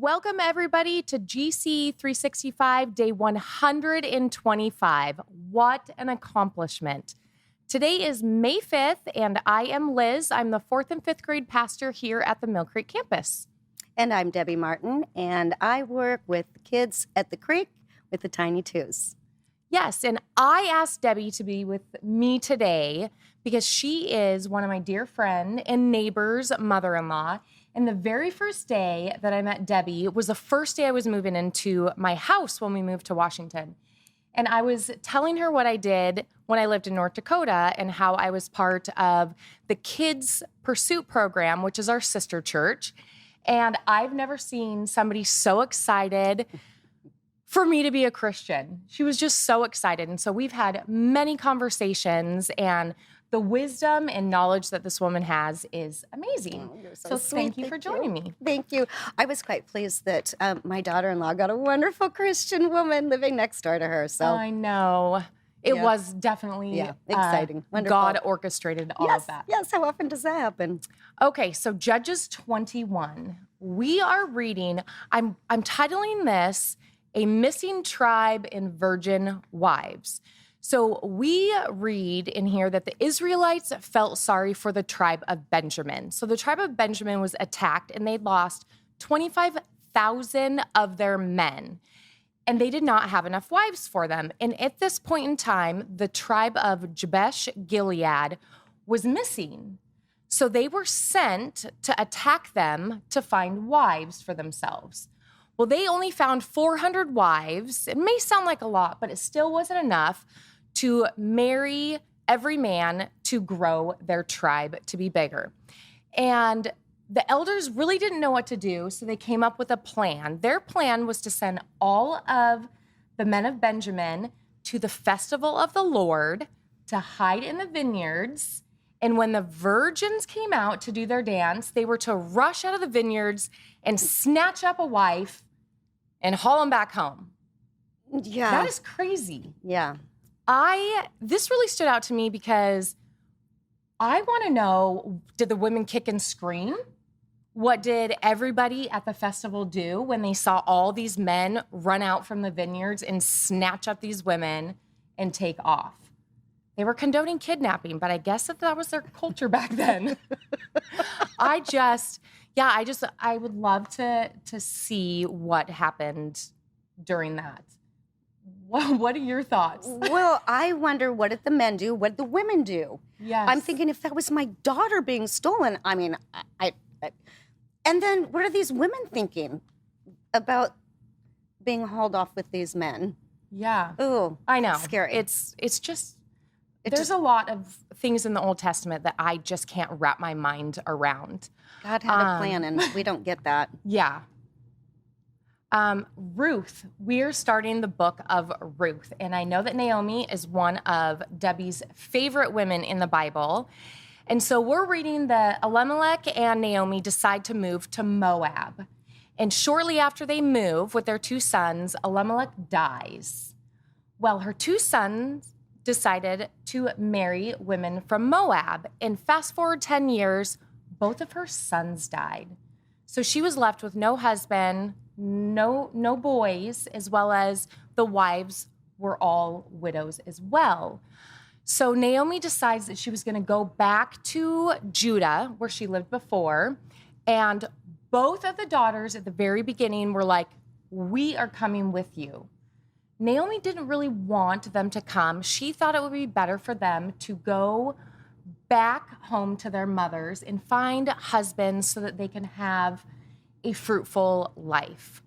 Welcome, everybody, to GC 365, day 125. What an accomplishment. Today is May 5th, and I am Liz. I'm the 4th and 5th grade pastor here at the Mill Creek campus. And I'm Debbie Martin, and I work with kids at the Creek with the Tiny Twos. Yes, and I asked Debbie to be with me today because she is one of my dear friend and neighbor's mother-in-law. And the very first day that I met Debbie was the first day I was moving into my house when we moved to Washington. And I was telling her what I did when I lived in North Dakota and how I was part of the Kids Pursuit program, which is our sister church. And I've never seen somebody so excited for me to be a Christian. She was just so excited. And so we've had many conversations, and the wisdom and knowledge that this woman has is amazing. Oh, you're so sweet. thank you for joining me. Thank you. I was quite pleased that my daughter-in-law got a wonderful Christian woman living next door to her. So I know. It was definitely exciting. Wonderful. God orchestrated all of that. Yes, how often does that happen? Okay, so Judges 21. We are reading, I'm titling this, A Missing Tribe and Virgin Wives. So we read in here that the Israelites felt sorry for the tribe of Benjamin. So the tribe of Benjamin was attacked, and they lost 25,000 of their men. And they did not have enough wives for them. And at this point in time, the tribe of Jabesh-Gilead was missing. So they were sent to attack them to find wives for themselves. Well, they only found 400 wives. It may sound like a lot, but it still wasn't enough to marry every man to grow their tribe to be bigger. And the elders really didn't know what to do, so they came up with a plan. Their plan was to send all of the men of Benjamin to the festival of the Lord to hide in the vineyards. And when the virgins came out to do their dance, they were to rush out of the vineyards and snatch up a wife and haul them back home. Yeah. That is crazy. Yeah. This really stood out to me because I want to know, did the women kick and scream? What did everybody at the festival do when they saw all these men run out from the vineyards and snatch up these women and take off? They were condoning kidnapping, but I guess that was their culture back then. I would love to see what happened during that. What are your thoughts? Well, I wonder, what did the men do? What did the women do? Yes. I'm thinking, if that was my daughter being stolen, I mean, and then what are these women thinking about being hauled off with these men? Yeah. Oh, I know. Scary. There's a lot of things in the Old Testament that I just can't wrap my mind around. God had a plan, and we don't get that. Yeah. Ruth, we're starting the book of Ruth, and I know that Naomi is one of Debbie's favorite women in the Bible. And so we're reading that Elimelech and Naomi decide to move to Moab. And shortly after they move with their two sons, Elimelech dies. Well, her two sons decided to marry women from Moab. And fast forward 10 years, both of her sons died. So she was left with no husband, no boys, as well as the wives were all widows as well. So Naomi decides that she was going to go back to Judah, where she lived before, and both of the daughters at the very beginning were like, we are coming with you. Naomi didn't really want them to come. She thought it would be better for them to go back home to their mothers and find husbands so that they can have a fruitful life.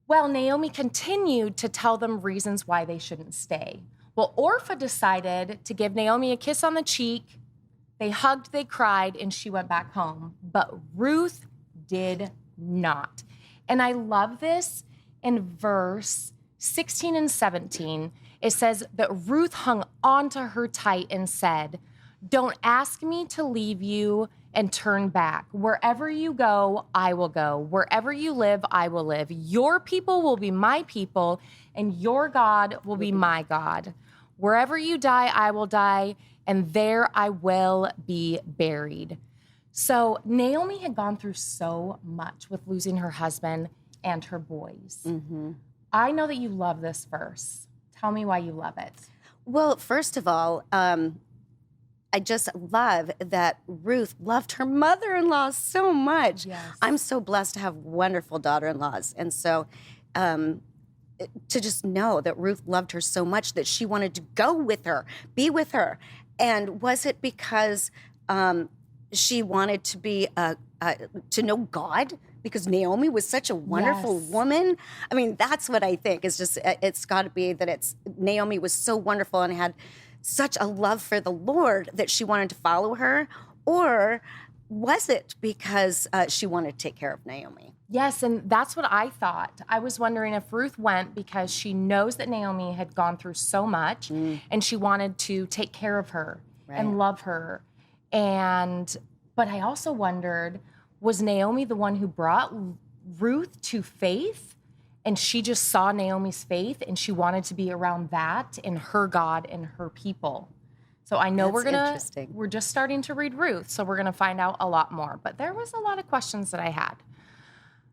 Well, Naomi continued to tell them reasons why they shouldn't stay. Well, Orpah decided to give Naomi a kiss on the cheek. They hugged, they cried, and she went back home. But Ruth did not. And I love this in verse 16 and 17. It says that Ruth hung on to her tight and said, "Don't ask me to leave you and turn back. Wherever you go, I will go. Wherever you live, I will live. Your people will be my people, and your God will be my God. Wherever you die, I will die, and there I will be buried." So Naomi had gone through so much with losing her husband and her boys. Mm-hmm. I know that you love this verse. Tell me why you love it. Well, first of all, I just love that Ruth loved her mother-in-law so much. Yes. I'm so blessed to have wonderful daughter-in-laws. And so to just know that Ruth loved her so much that she wanted to go with her, be with her. And was it because she wanted to be to know God? Because Naomi was such a wonderful woman. I mean, that's what I think. It's got to be that Naomi was so wonderful and had such a love for the Lord that she wanted to follow her? Or was it because she wanted to take care of Naomi? Yes, and that's what I thought. I was wondering if Ruth went because she knows that Naomi had gone through so much and she wanted to take care of her and love her. But I also wondered, was Naomi the one who brought Ruth to faith? And she just saw Naomi's faith and she wanted to be around that and her God and her people. So I know we're just starting to read Ruth, so we're going to find out a lot more. But there was a lot of questions that I had.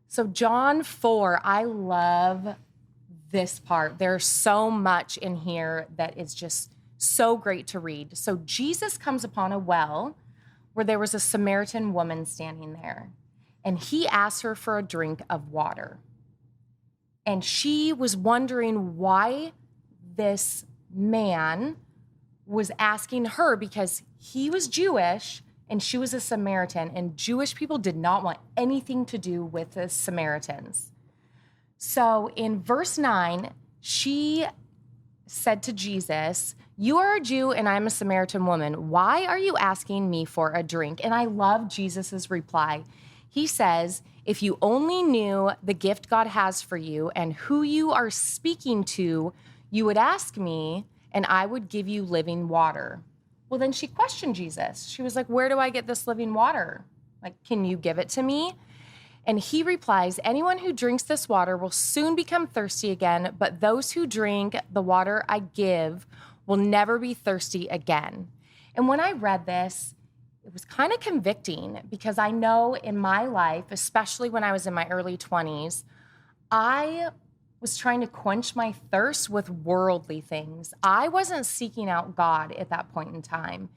So John 4, I love this part. There's so much in here that is just so great to read. So Jesus comes upon a well where there was a Samaritan woman standing there, and he asked her for a drink of water. And she was wondering why this man was asking her, because he was Jewish and she was a Samaritan, and Jewish people did not want anything to do with the Samaritans. So in verse 9, she said to Jesus, "You are a Jew and I'm a Samaritan woman. Why are you asking me for a drink?" And I love Jesus's reply. He says, "If you only knew the gift God has for you and who you are speaking to, you would ask me and I would give you living water." Well, then she questioned Jesus. She was like, "Where do I get this living water? Like, can you give it to me?" And he replies, "Anyone who drinks this water will soon become thirsty again, but those who drink the water I give will never be thirsty again." And when I read this, it was kind of convicting, because I know in my life, especially when I was in my early 20s, I was trying to quench my thirst with worldly things. I wasn't seeking out God at that point in time.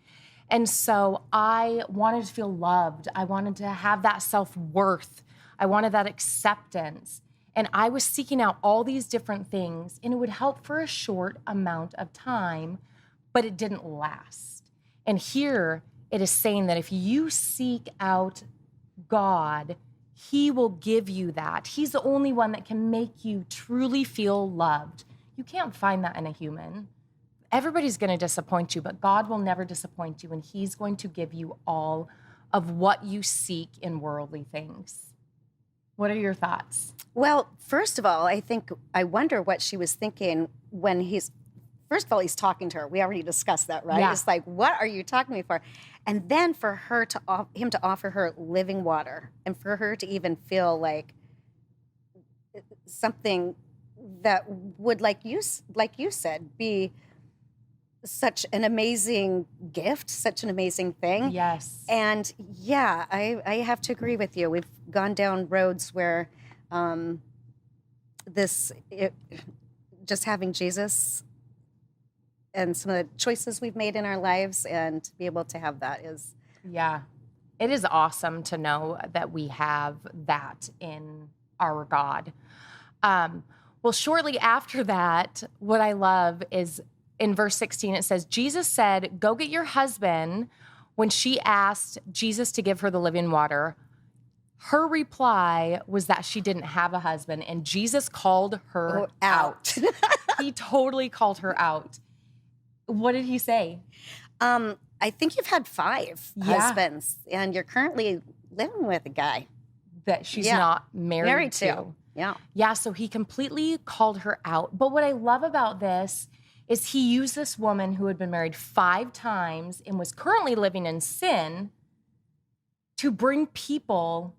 And so I wanted to feel loved. I wanted to have that self-worth. I wanted that acceptance. And I was seeking out all these different things, and it would help for a short amount of time, but it didn't last. And here it is saying that if you seek out God, he will give you that. He's the only one that can make you truly feel loved. You can't find that in a human. Everybody's going to disappoint you, but God will never disappoint you, and he's going to give you all of what you seek in worldly things. What are your thoughts? Well, first of all, I wonder what she was thinking when first of all, he's talking to her. We already discussed that, right? Yeah. It's like, what are you talking to me for? And then for him to offer her living water, and for her to even feel like something that would, like you said, be such an amazing gift, such an amazing thing. Yes. And yeah, I have to agree with you. We've gone down roads where just having Jesus and some of the choices we've made in our lives, and to be able to have that is... Yeah. It is awesome to know that we have that in our God. Well, shortly after that, what I love is in verse 16, it says, Jesus said, "Go get your husband." When she asked Jesus to give her the living water, her reply was that she didn't have a husband, and Jesus called her out. He totally called her out. What did he say? I think you've had 5 husbands, and you're currently living with a guy that she's not married to. Yeah. Yeah, so he completely called her out. But what I love about this is he used this woman who had been married 5 times and was currently living in sin to bring people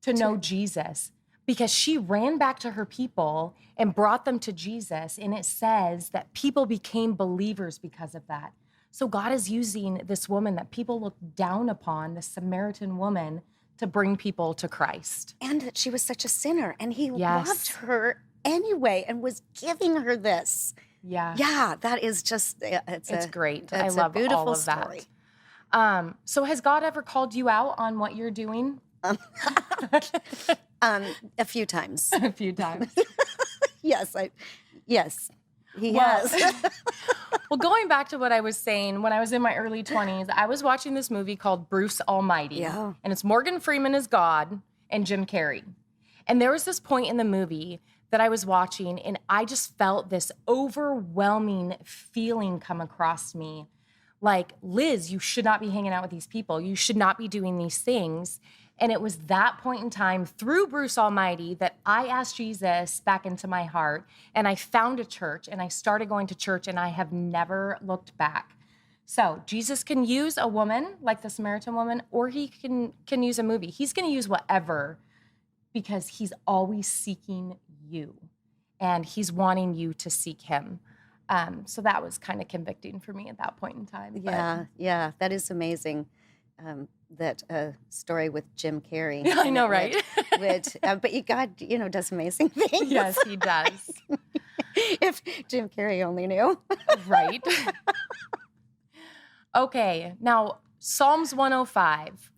to know Jesus, because she ran back to her people and brought them to Jesus. And it says that people became believers because of that. So God is using this woman that people look down upon, this Samaritan woman, to bring people to Christ. And that she was such a sinner, and he Yes. loved her anyway and was giving her this. Yeah. Yeah, that is just, It's great. It's I love a beautiful all of story. that. So has God ever called you out on what you're doing? A few times. A few times. Yes, he Well- has. Well, going back to what I was saying, when I was in my early 20s, I was watching this movie called Bruce Almighty. Yeah. And it's Morgan Freeman as God and Jim Carrey. And there was this point in the movie that I was watching, and I just felt this overwhelming feeling come across me. Like, Liz, you should not be hanging out with these people. You should not be doing these things. And it was that point in time through Bruce Almighty that I asked Jesus back into my heart, and I found a church, and I started going to church, and I have never looked back. So Jesus can use a woman like the Samaritan woman, or he can use a movie. He's going to use whatever, because he's always seeking you, and he's wanting you to seek him. So that was kind of convicting for me at that point in time. Yeah, that is amazing. That story with Jim Carrey. I know, right? But God, does amazing things. Yes, he does. If Jim Carrey only knew. Right. Okay, now Psalms 105.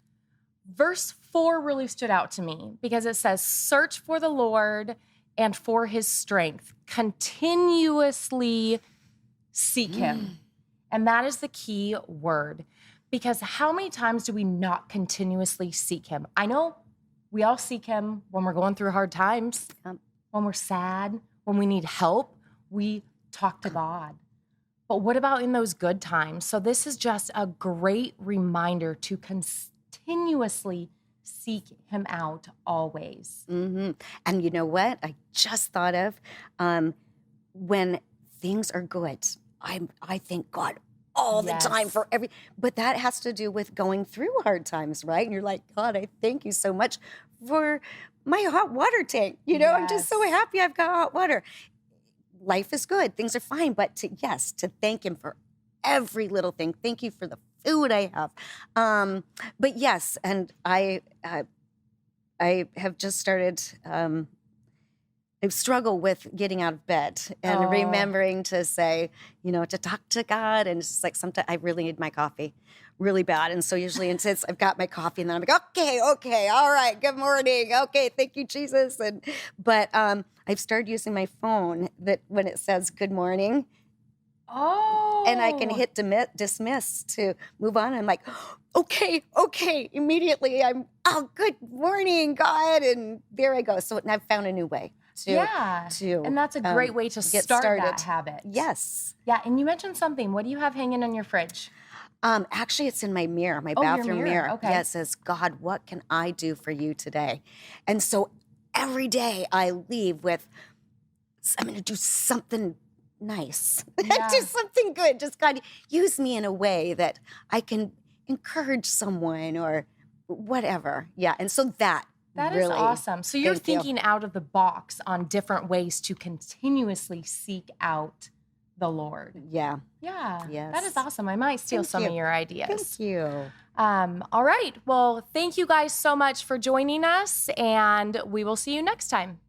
Verse 4 really stood out to me because it says, search for the Lord and for his strength. Continuously seek him. And that is the key word. Because how many times do we not continuously seek him? I know we all seek him when we're going through hard times, when we're sad, when we need help, we talk to God. But what about in those good times? So this is just a great reminder to continuously seek him out always. Mm-hmm. And you know what? I just thought of when things are good, I thank God all the time for but that has to do with going through hard times, right? And you're like, God, I thank you so much for my hot water tank. I'm just so happy I've got hot water. Life is good. Things are fine. But to thank him for every little thing. Thank you for the food I have. But yes, and I have just started, I struggle with getting out of bed and remembering to say, to talk to God. And it's just like sometimes I really need my coffee really bad. And so usually since I've got my coffee and then I'm like, okay, all right, good morning. Okay, thank you, Jesus. But I've started using my phone that when it says good morning, and I can hit dismiss to move on. I'm like, okay, immediately good morning, God. And there I go. So I've found a new way. And that's a great way to start that habit. Yes. Yeah, and you mentioned something. What do you have hanging on your fridge? Actually, it's in my mirror, my bathroom mirror. Okay. Yeah, it says, God, what can I do for you today? And so every day I leave with, I'm going to do something nice. Do something good. Just God, use me in a way that I can encourage someone or whatever. Yeah, and so that really is awesome. So you're thinking out of the box on different ways to continuously seek out the Lord. Yeah. Yeah. Yes. That is awesome. I might steal some of your ideas. Thank you. All right. Well, thank you guys so much for joining us, and we will see you next time.